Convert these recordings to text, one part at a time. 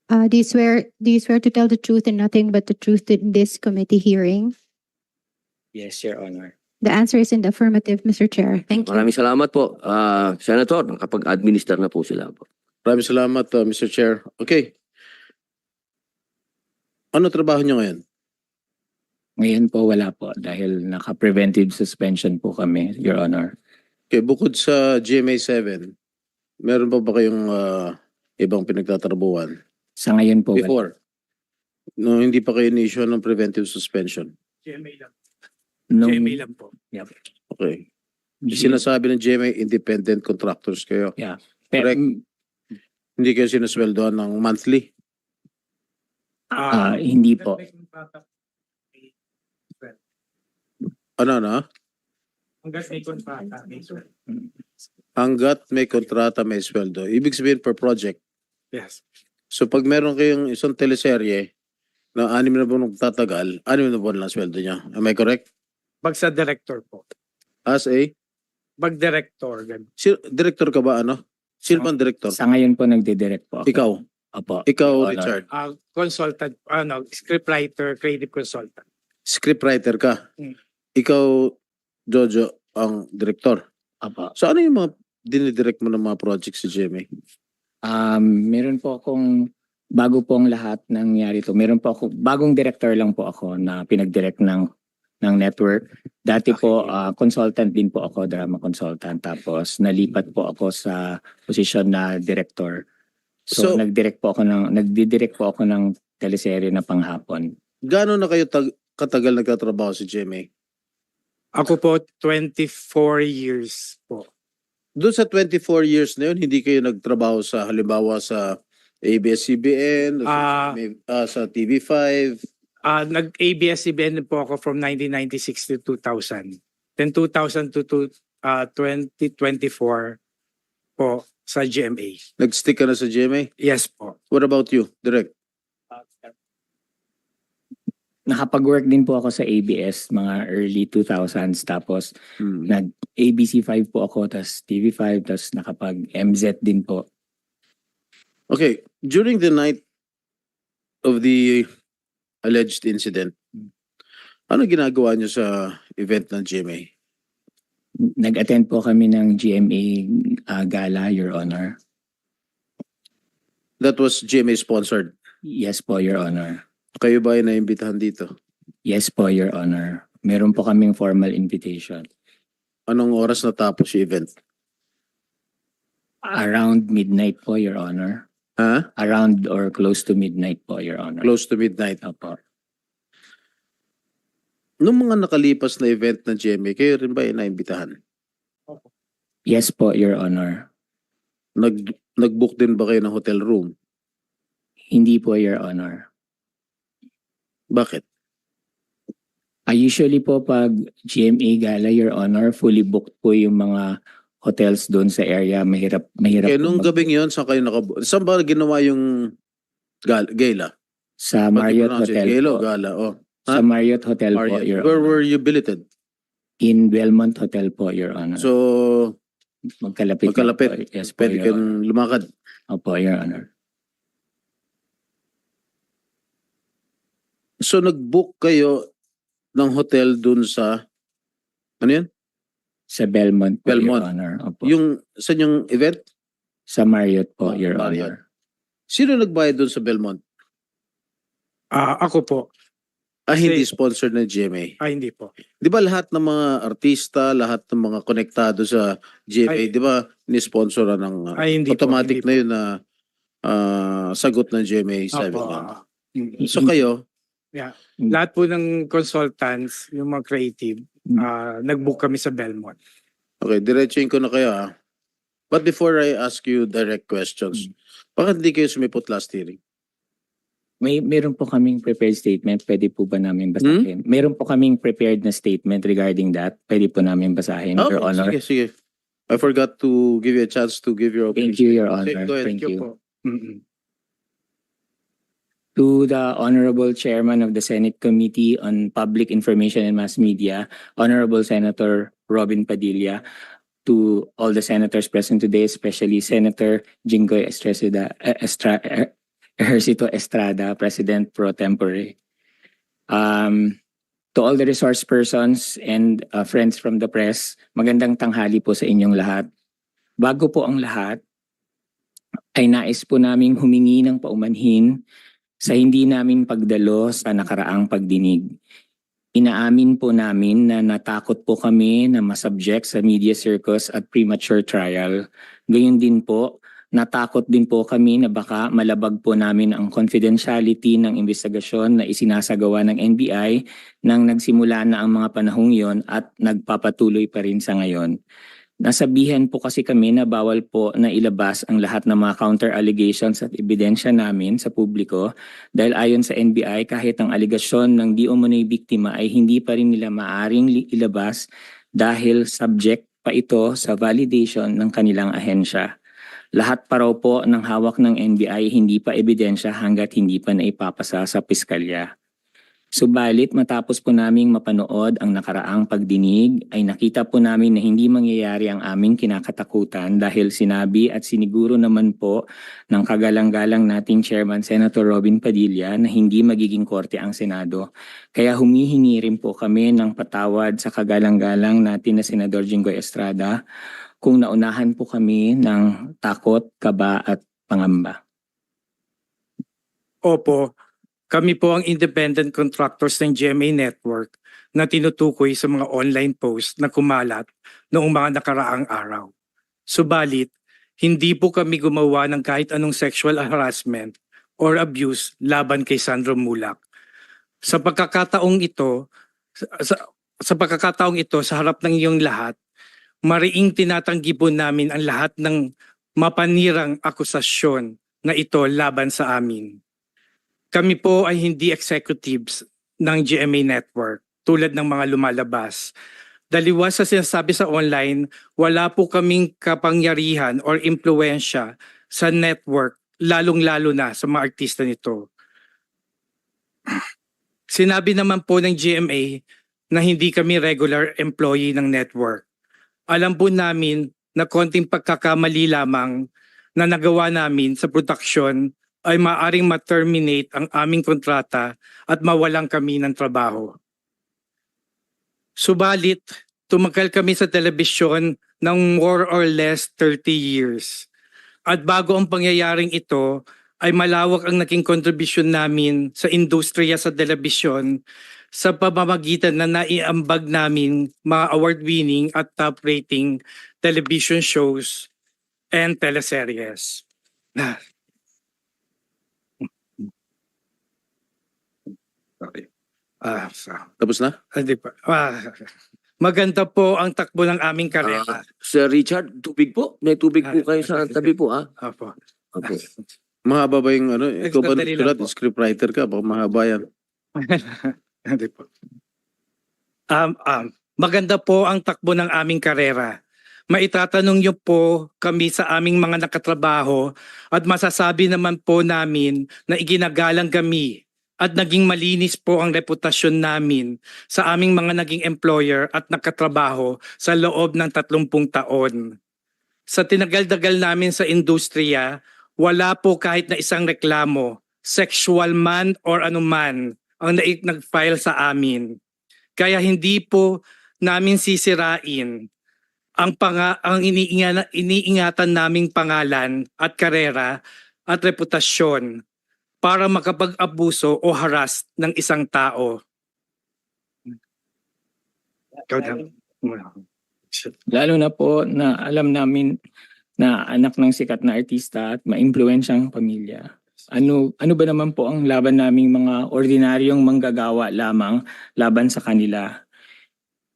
Do you swear to tell the truth and nothing but the truth in this committee hearing? Yes, Your Honor. The answer is in the affirmative, Mr. Chair. Thank you. Maraming salamat po. Senator, nakapag-administer na po sila po. Maraming salamat, Mr. Chair. Okay. Ano trabaho nyo ngayon? Ngayon po wala po dahil naka-preventive suspension po kami, Your Honor. Okay, bukod sa GMA 7, meron pa ba kayong ibang pinagtatrabuhan? Sa ngayon po wala. Before? No, hindi pa kayo ni-issue ng preventive suspension. GMA lang. Nung- GMA lang po. Yep. Okay. Sinasabi ng GMA, independent contractors kayo. Correct. Hindi kayo sinasweldoan ng monthly. Hindi po. Ano? Hanggang may kontrata, may sweldo. Hanggat may kontrata, may sweldo. Ibig sabihin per project. Yes. So pag meron kayong isang teleserye na 6 na buwan tatagal, 6 na buwan lang sweldo niya. Am I correct? Pag sa director po. As a Pag director, ganun. director ka ba ano? Sino bang director? Sa ngayon po nagdidirect po ako. Ikaw. Opo. Ikaw, Your Honor. Richard. Consultant, scriptwriter, creative consultant. Scriptwriter ka. Hmm. Ikaw, Jojo, ang director. Opo. So ano yung mga dinidirect mo ng mga projects sa GMA? Meron po akong bago pong lahat nangyari to. Meron po ako bagong director lang po ako na pinag-direct ng network. Dati po consultant din po ako, drama consultant. Tapos nalipat po ako sa posisyon na director. So, So- nagdidirect po ako ng teleserye na panghapon. Gaano na kayo katagal nagtatrabaho sa GMA? Ako po, 24 years po. Doon sa 24 years na yun, hindi kayo nagtrabaho sa halimbawa sa ABS-CBN, sa TV5. Nag-ABS-CBN po ako from 1996 to 2000. Then 2000 to 2024 po sa GMA. Nag-stick ka na sa GMA? Yes po. What about you, Direk? Nakapag-work din po ako sa ABS mga early 2000s. Tapos nag-ABC5 po ako, tapos TV5, tapos nakapag-MZ din po. Okay, during the night of the alleged incident, ano ginagawa niyo sa event ng GMA? Nag-attend po kami ng GMA gala, Your Honor. That was GMA sponsored. Yes po, Your Honor. Kayo ba ay naimbitahan dito? Yes po, Your Honor. Meron po kaming formal invitation. Anong oras natapos yung event? Around midnight po, Your Honor. Ha? Around or close to midnight po, Your Honor. Close to midnight. Opo. Nung mga nakalipas na event ng GMA, kayo rin ba ay naimbitahan? Yes po, Your Honor. Nag-book din ba kayo ng hotel room? Hindi po, Your Honor. Bakit? Usually po pag GMA gala, Your Honor, fully booked po yung mga hotels doon sa area. Mahirap Kaya po nung gabing yon, saan kayo saan ba ginawa yung gala? sa Pati Marriott pronounce it, Hotel Gala, po. gala, oh. Sa Marriott Hotel po, Marriott. Your Where Honor. were you billeted? In Belmont Hotel po, Your Honor. So, magkalapit. lang magkalapit. po. Yes po, Pwede Your Honor. kang lumakad. Opo, Your Honor. So, nag-book kayo ng hotel dun sa, ano yan? Sa Belmont po, Belmont. Your Honor. Opo. Saan yung event? Sa Marriott po, Your Marriott. Honor. Sino nagbayad dun sa Belmont? Ako po. Hindi sponsored ng GMA. Hindi po. Di ba lahat ng mga artista, lahat ng mga konektado sa GMA, di ba ni-sponsoran ng Hindi po, automatic hindi na yun na sagot ng GMA 7? Opo. So kayo, Lahat po ng consultants, yung mga creative, nag-book kami sa Belmont. okay, diretsuin ko na kayo ha. But before I ask you direct questions, bakit hindi kayo sumipot last hearing? Meron po kaming prepared statement. Pwede po ba namin basahin? Meron po kaming prepared na statement regarding that. Pwede po namin basahin, Your Honor. Sige. I forgot to give you a chance to give your opinion. Thank you, Your Honor. Go ahead. Thank you. po. Mm-mm. To the Honorable Chairman of the Senate Committee on Public Information and Mass Media, Honorable Senator Robin Padilla, to all the senators present today, especially Senator Jinggoy Ejercito Estrada, President Pro Tempore. To all the resource persons and friends from the press, magandang tanghali po sa inyong lahat. Bago po ang lahat, ay nais po naming humingi ng paumanhin sa hindi namin pagdalo sa nakaraang pagdinig. Inaamin po namin na natakot po kami na masubject sa media circus at premature trial. Gayun din po, natakot din po kami na baka malabag po namin ang confidentiality ng investigasyon na isinasagawa ng NBI nang nagsimula na ang mga panahong yon at nagpapatuloy pa rin sa ngayon. Nasabihan po kasi kami na bawal po na ilabas ang lahat ng mga counter allegations at ebidensya namin sa publiko dahil ayon sa NBI kahit ang alegasyon ng di umano'y biktima ay hindi pa rin nila maaring ilabas dahil subject pa ito sa validation ng kanilang ahensya. Lahat pa raw po ng hawak ng NBI hindi pa ebidensya hanggat hindi pa naipapasa sa piskalya. Subalit matapos po naming mapanood ang nakaraang pagdinig ay nakita po namin na hindi mangyayari ang aming kinakatakutan dahil sinabi at siniguro naman po ng kagalang-galang nating Chairman Senator Robin Padilla na hindi magiging korte ang Senado. Kaya humihingi rin po kami ng patawad sa kagalang-galang natin na Senador Jinggoy Estrada kung naunahan po kami ng takot, kaba at pangamba. Opo, kami po ang independent contractors ng GMA Network na tinutukoy sa mga online post na kumalat noong mga nakaraang araw. Subalit, hindi po kami gumawa ng kahit anong sexual harassment or abuse laban kay Sandro Mulak. Sa pagkakataong ito, sa harap ng iyong lahat, mariing tinatanggi po namin ang lahat ng mapanirang akusasyon na ito laban sa amin. Kami po ay hindi executives ng GMA Network tulad ng mga lumalabas. Daliwas sa sinasabi sa online, wala po kaming kapangyarihan or impluensya sa network, lalong-lalo na sa mga artista nito. Sinabi naman po ng GMA na hindi kami regular employee ng network. Alam po namin na konting pagkakamali lamang na nagawa namin sa production ay maaaring ma-terminate ang aming kontrata at mawalan kami ng trabaho. Subalit, tumagal kami sa telebisyon ng more or less 30 years. At bago ang pangyayaring ito, ay malawak ang naging kontribusyon namin sa industriya sa telebisyon sa pamamagitan na naiambag namin mga award-winning at top-rating television shows and teleseries. Okay. Tapos na? Hindi pa. Maganda po ang takbo ng aming karera. Sir Richard, tubig po. May tubig po kayo sa tabi po, ha? Opo. Opo. Mahaba ba yung ano? Ikaw ba Dali lang sulat? po. Scriptwriter ka? Baka mahaba yan. Hindi po. Maganda po ang takbo ng aming karera. Maitatanong niyo po kami sa aming mga nakatrabaho at masasabi naman po namin na iginagalang kami at naging malinis po ang reputasyon namin sa aming mga naging employer at nakatrabaho sa loob ng 30 taon. Sa tinagal-dagal namin sa industriya, wala po kahit na isang reklamo, sexual man or anuman, ang nag-file sa amin. Kaya hindi po namin sisirain ang iniingatan naming pangalan at karera at reputasyon para makapag-abuso o harass ng isang tao. Lalo na po na alam namin na anak ng sikat na artista at maimpluwensyang pamilya. Ano ba naman po ang laban naming mga ordinaryong manggagawa lamang laban sa kanila?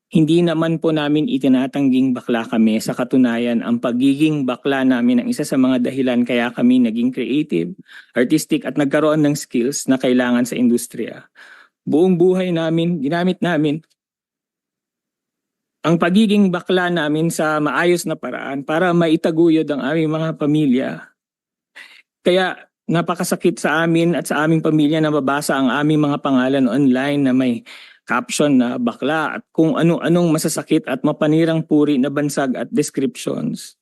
Hindi naman po namin itinatangging bakla kami, sa katunayan ang pagiging bakla namin ang isa sa mga dahilan kaya kami naging creative, artistic at nagkaroon ng skills na kailangan sa industriya. Buong buhay namin, ginamit namin ang pagiging bakla namin sa maayos na paraan para maitaguyod ang aming mga pamilya. Kaya napakasakit sa amin at sa aming pamilya na mabasa ang aming mga pangalan online na may caption na bakla at kung ano-anong masasakit at mapanirang puri na bansag at descriptions.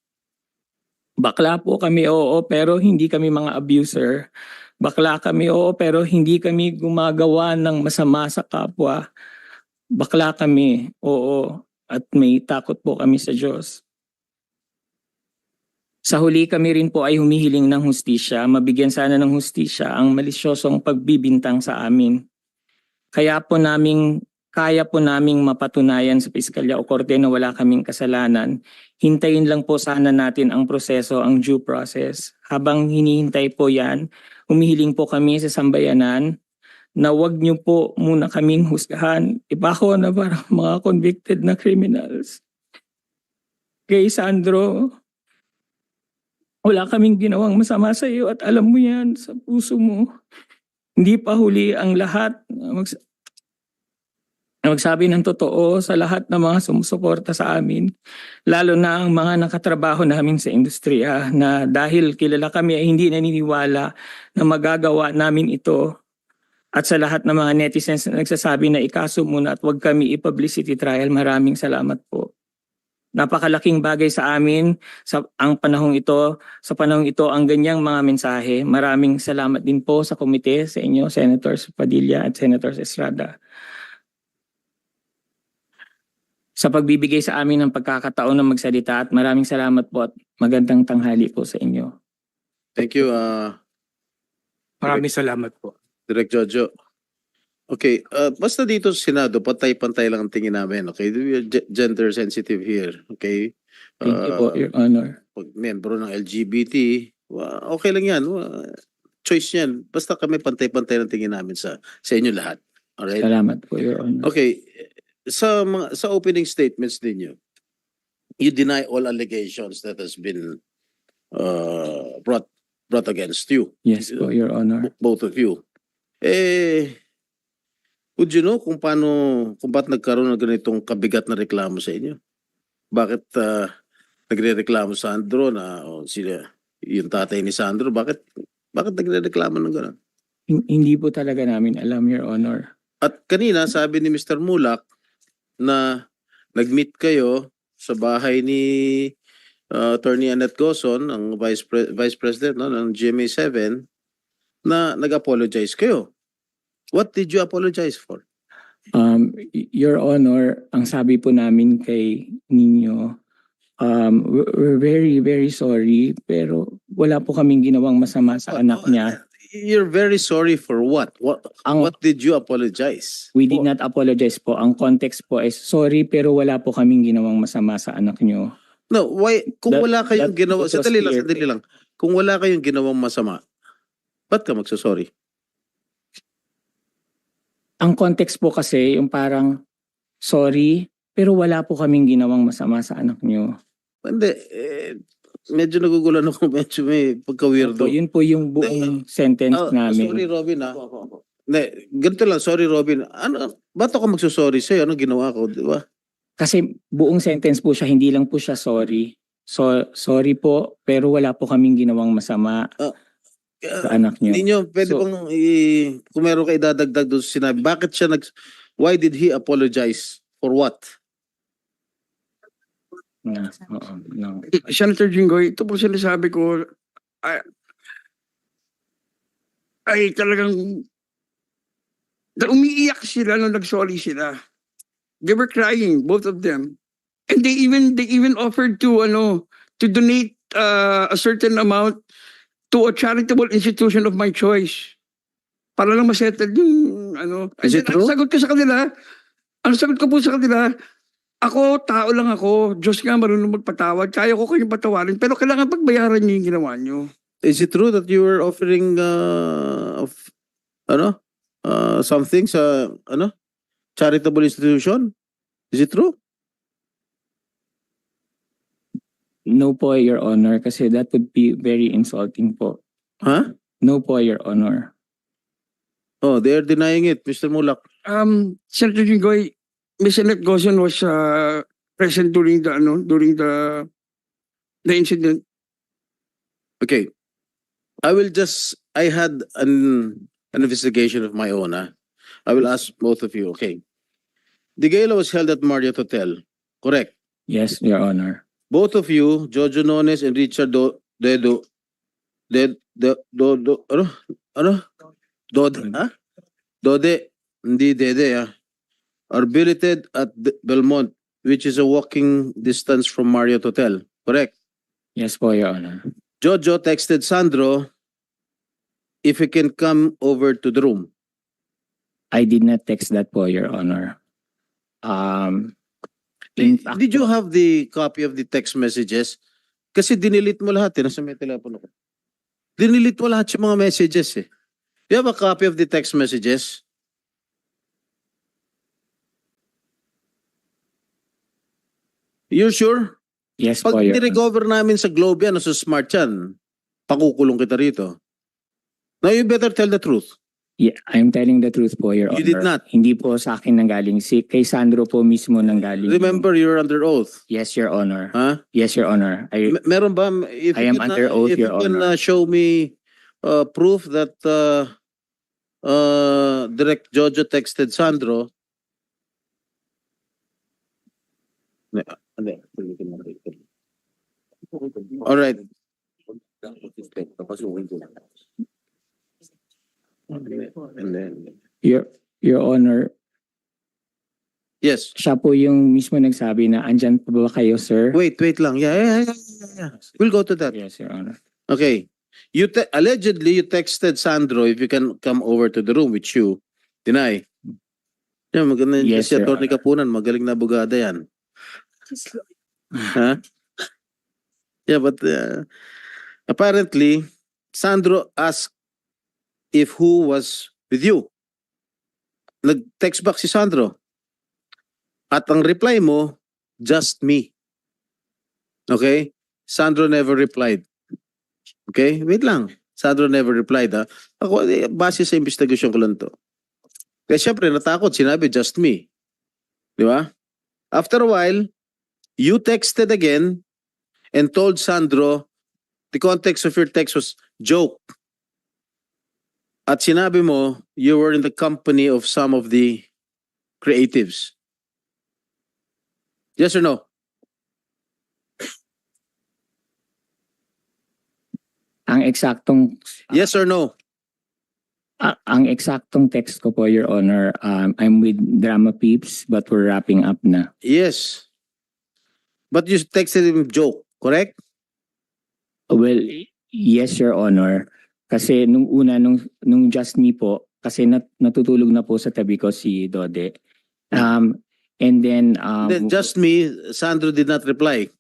Bakla po kami, oo, pero hindi kami mga abuser. Bakla kami, oo, pero hindi kami gumagawa ng masama sa kapwa. Bakla kami, oo, at may takot po kami sa Diyos. Sa huli kami rin po ay humihiling ng hustisya, mabigyan sana ng hustisya ang malisyosong pagbibintang sa amin. Kaya po naming mapatunayan sa piskalya o korte na wala kaming kasalanan. Hintayin lang po sana natin ang proseso, ang due process. Habang hinihintay po yan, humihiling po kami sa sambayanan na wag niyo po muna kaming husgahan. Iba ko na parang mga convicted na criminals. Kay Sandro, wala kaming ginawang masama sa iyo at alam mo yan sa puso mo. Hindi pa huli ang lahat. Magsabi ng totoo sa lahat ng mga sumusuporta sa amin. Lalo na ang mga nakatrabaho namin sa industriya na dahil kilala kami ay hindi naniniwala na magagawa namin ito. At sa lahat ng mga netizens na nagsasabi na ikaso muna at huwag kami i-publicity trial, maraming salamat po. Napakalaking bagay sa amin sa panahong ito ang ganyang mga mensahe. Maraming salamat din po sa komite, sa inyo, Senators Padilla at Senators Estrada, sa pagbibigay sa amin ng pagkakataon na magsalita, at maraming salamat po at magandang tanghali po sa inyo. Thank you, Maraming salamat po. Direk Jojo. Okay, basta dito sa Senado, pantay-pantay lang ang tingin namin. Okay, we are gender sensitive here. Okay. Thank you po, Your Honor. Pag membro ng LGBT, okay lang yan. Choice yan. Basta kami pantay-pantay lang tingin namin sa inyo lahat. Alright? Salamat po, Your Honor. Okay, sa opening statements ninyo, you deny all allegations that has been brought against you. Yes po, Your Honor. Both of you. Would you know kung ba't nagkaroon ng ganitong kabigat na reklamo sa inyo? Bakit nagre-reklamo Sandro na yung tatay ni Sandro, bakit nagre-reklamo ng gano'n? Hindi po talaga namin alam, Your Honor. At kanina sabi ni Mr. Mulak na nag-meet kayo sa bahay ni Attorney Annette Gozon, ang Vice President ng GMA7, na nag-apologize kayo. What did you apologize for? Your Honor, ang sabi po namin kay Ninyo, we're very, very sorry, pero wala po kaming ginawang masama sa anak niya. You're very sorry for what? What did you apologize? We did not apologize po. Ang context po is sorry, pero wala po kaming ginawang masama sa anak niyo. No, why? Kung wala kayong that ginawa, was sandali clear. lang. Kung wala kayong ginawang masama, ba't ka magsasorry? Ang context po kasi yung parang sorry, pero wala po kaming ginawang masama sa anak niyo. Hindi, medyo nagugulan ako, medyo may pagka-weirdo. Yun po yung buong sentence namin. Sorry, Robin, ha? Hindi, ganito lang, sorry, Robin. Ba't ako magsasorry sa'yo? Ano ginawa ko, di ba? Kasi buong sentence po siya, hindi lang po siya sorry. So, sorry po, pero wala po kaming ginawang masama sa anak niyo. Hindi nyo, pwede bang, kung meron kayo idadagdag doon sa sinabi, why did he apologize? For what? No. Senator Jinggoy, ito po sinasabi ko ay talagang umiiyak sila nung nag-sorry sila. They were crying, both of them. And they even offered to donate a certain amount to a charitable institution of my choice. Para lang masettle yung Is it true? Ang sagot ko po sa kanila, ako, tao lang ako. Diyos nga marunong magpatawad. Kaya ko kayong patawarin. Pero kailangan pagbayaran niyo yung ginawa niyo. Is it true that you were offering something sa charitable institution? Is it true? No po, Your Honor, kasi that would be very insulting po. Huh? No po, Your Honor. Oh, they are denying it, Mr. Mulak. Senator Jinggoy, Ms. Annette Gozon was present during the incident. Okay. I had an investigation of my own. I will ask both of you. Okay. The gala was held at Marriott Hotel. Correct. Yes, Your Honor. Both of you, Jojo Nones and Richard Dedo, Dode, ha? Dode, hindi Dede, ah. Are billeted at Belmont, which is a walking distance from Marriott Hotel. Correct. Yes po, Your Honor. Jojo texted Sandro if he can come over to the room. I did not text that po, Your Honor. In fact Did you po, have the copy of the text messages? Kasi dinilit mo lahat, nasa may telepono ko. Dinilit mo lahat yung mga messages eh. You have a copy of the text messages? You're sure? yes Pag po, Your Honor. nirecover namin sa Globe yan o sa Smart yan, pakukulong kita rito. Now you better tell the truth. Yeah, I'm telling the truth po, Your Honor. You did not. Hindi po sa akin nanggaling. Kay Sandro po mismo nanggaling. Remember, you're under oath. Yes, Your Honor. Huh? Yes, Your Honor. Meron ba? If I you am can, under oath, if Your you can Honor. show me proof that Direct Jojo texted Sandro. All right. And then, Your Honor, yes. siya po yung mismo nagsabi na andyan pa ba kayo, sir? Wait lang. Yeah. We'll go to that. Yes, Your Honor. Okay. Allegedly you texted Sandro if you can come over to the room with you. Deny. Yeah, maganda yan Yes, kasi Your Atty. Honor. Kapunan, magaling na abogada yan. Huh? Yeah, but apparently Sandro asked if who was with you. Nag-text back si Sandro. At ang reply mo, just me. Okay? Sandro never replied. Okay? Wait lang. Sandro never replied, ha? Ako, base sa investigasyon ko lang to. Kaya syempre, natakot. Sinabi, just me. Di ba? After a while, you texted again and told Sandro, the context of your text was joke. At sinabi mo, you were in the company of some of the creatives. Yes or no? Ang eksaktong Yes or no? ang eksaktong text ko po, Your Honor, I'm with Drama Peeps but we're wrapping up na. Yes. But you texted him joke, correct? Well, yes, Your Honor. Kasi nung una, nung just me po, kasi natutulog na po sa tabi ko si Dode. And then, Then just me, Sandro did not reply.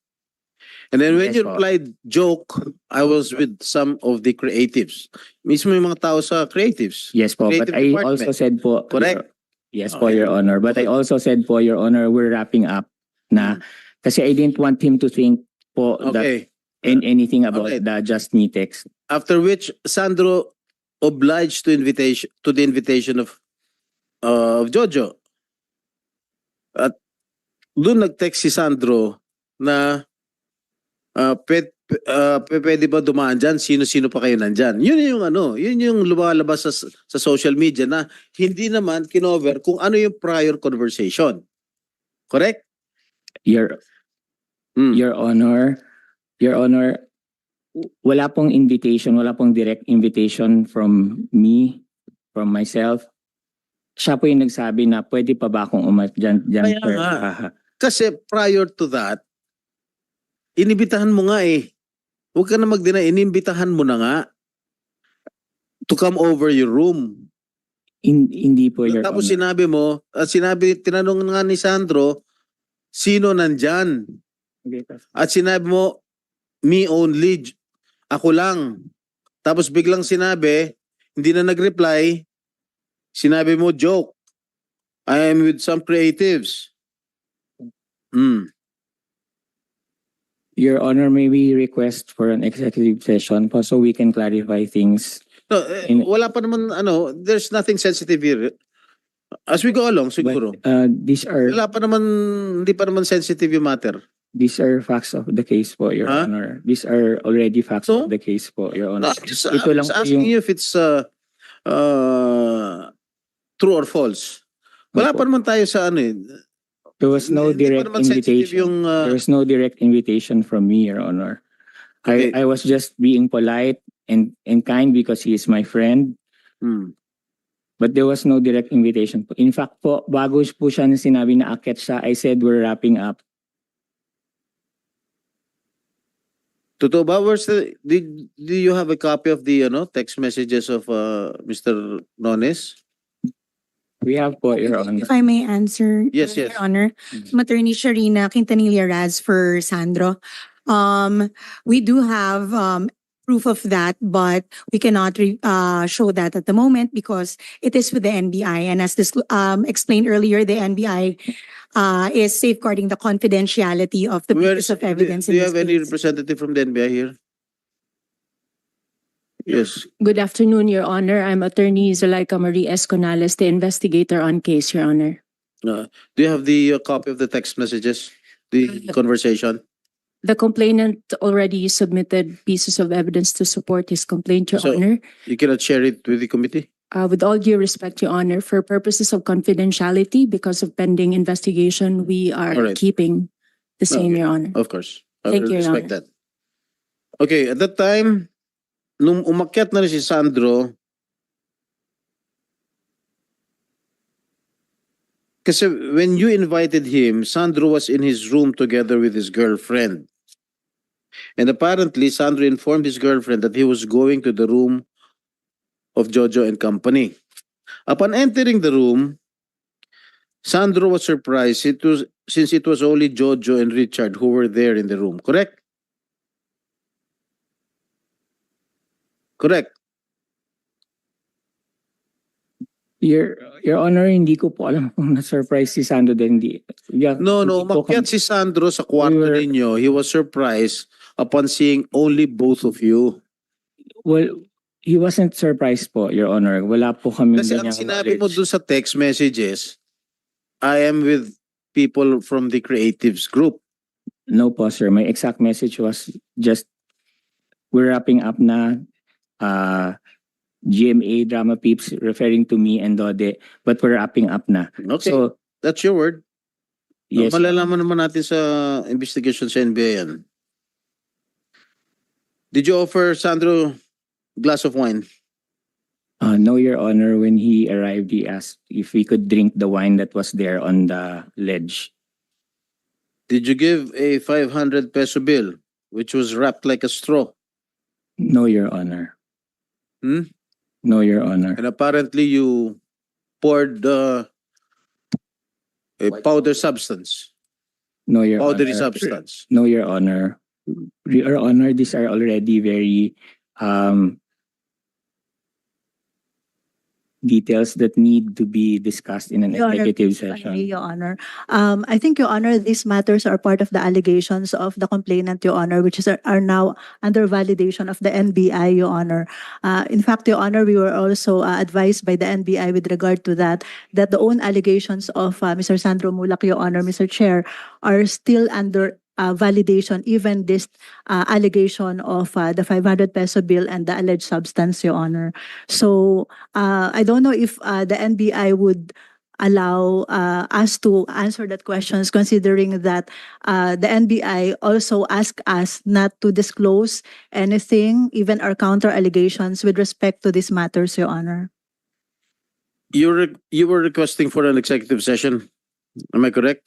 And then when Yes, you po. replied joke, I was with some of the creatives. Mismo yung mga tao sa creatives. yes po, but creative I department. also said po, Correct? yes po, Your Honor. But I also said po, Your Honor, we're wrapping up na. Kasi I didn't want him to think po that Okay. anything about Okay. the just me text. After which, Sandro obliged to the invitation of Jojo. At doon nag-text si Sandro na pwede ba dumaan dyan? Sino-sino pa kayo nandyan? Yun yung lumalabas sa social media na hindi naman kinover kung ano yung prior conversation. Correct? Your Honor, wala pong invitation, wala pong direct invitation from me, from myself. Siya po yung nagsabi na pwede pa ba akong dyan, Kaya sir? nga. Kasi prior to that, inibitahan mo nga eh. Huwag ka na mag-deny, inibitahan mo na nga to come over your room. Hindi po, Your Tapos Honor. sinabi mo, tinanong nga ni Sandro, sino nandyan? At sinabi mo, me only, ako lang. Tapos biglang sinabi, hindi na nag-reply, sinabi mo, joke. I am with some creatives. Your Honor, may we request for an executive session po so we can clarify things. No, wala pa naman, there's nothing sensitive here. As we go along, siguro. But these are Hindi pa naman sensitive yung matter. facts of the case po, Your Huh? Honor. These are already facts So? of the case po, Your No, Honor. I'm just Ito lang po asking yung- you if it's true or false. Wala Opo. pa naman tayo sa There was no Hindi pa direct naman sensitive invitation. yung There was no direct invitation from me, Your Honor. Okay. I was just being polite and kind because he is my friend. Hmm. But there was no direct invitation po. In fact po, bago po siya na sinabi na aakyat siya, I said we're wrapping up. Totoo ba? Do you have a copy of the text messages of Mr. Nones? We have po, Your Honor. If I may answer, Yes, Your yes. Honor, Mhm. I'm Attorney Sharina Quintanilla Raz for Sandro. We do have proof of that, but we cannot show that at the moment because it is with the NBI. And as this explained earlier, the NBI is safeguarding the confidentiality of the pieces of evidence Do in you this have any case. representative from the NBI here? Yes. Good afternoon, Your Honor. I'm Attorney Zuleika Marie Esconales, the investigator on case, Your Honor. Do you have the copy of the text messages? The conversation? The complainant already submitted pieces of evidence to support his complaint, Your So- Honor. You cannot share it with the committee? With all due respect, Your Honor, for purposes of confidentiality, because of pending investigation, we are All right. keeping the same, Okay. Your Honor. Of course. I Thank will you, Your respect Honor. that. Okay, at that time, nung umakyat na rin si Sandro, kasi when you invited him, Sandro was in his room together with his girlfriend. And apparently, Sandro informed his girlfriend that he was going to the room of Jojo and company. Upon entering the room, Sandro was surprised since it was only Jojo and Richard who were there in the room, correct? Correct. Your Honor, hindi ko po alam kung na-surprise si Sandro din. No, Hindi po umakyat si Sandro sa kwarto We were- ninyo. He was surprised upon seeing only both of you. Well, he wasn't surprised po, Your Honor. Wala po kami Kasi ang sinabi mo dun sa text messages, I am with people from the creatives group. No po, sir. My exact message was just, we're wrapping up na. GMA Drama Peeps referring to me and Dode, but we're wrapping up na. Okay, So, that's your word. yes. Malalaman naman natin sa investigation sa NBI yan. Did you offer Sandro a glass of wine? No, Your Honor. When he arrived, he asked if we could drink the wine that was there on the ledge. Did you give a 500 peso bill which was wrapped like a straw? No, Your Honor. Hmm? No, Your Honor. And apparently you poured a powder substance, No, Your powdery Honor. substance. No, Your Honor. Your Honor, these are already very details that need to be discussed in an Your Honor, executive if I may, session. Your Honor. I think, Your Honor, these matters are part of the allegations of the complainant, Your Honor, which are now under validation of the NBI, Your Honor. In fact, Your Honor, we were also advised by the NBI with regard to that the own allegations of Mr. Sandro Mulak, Your Honor, Mr. Chair, are still under validation, even this allegation of the 500 peso bill and the alleged substance, Your Honor. So I don't know if the NBI would allow us to answer that questions, considering that the NBI also asked us not to disclose anything, even our counter allegations with respect to these matters, Your Honor. You were requesting for an executive session. Am I correct?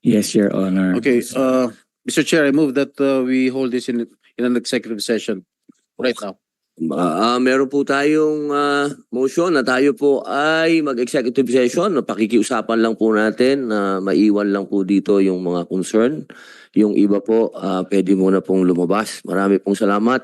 Yes, Your Honor. Okay, Mr. Chair, I move that we hold this in an executive session right now. Meron po tayong motion na tayo po ay mag-executive session. Pakikiusapan lang po natin na maiwan lang po dito yung mga concern. Yung iba po, pwede muna pong lumabas. Marami pong salamat.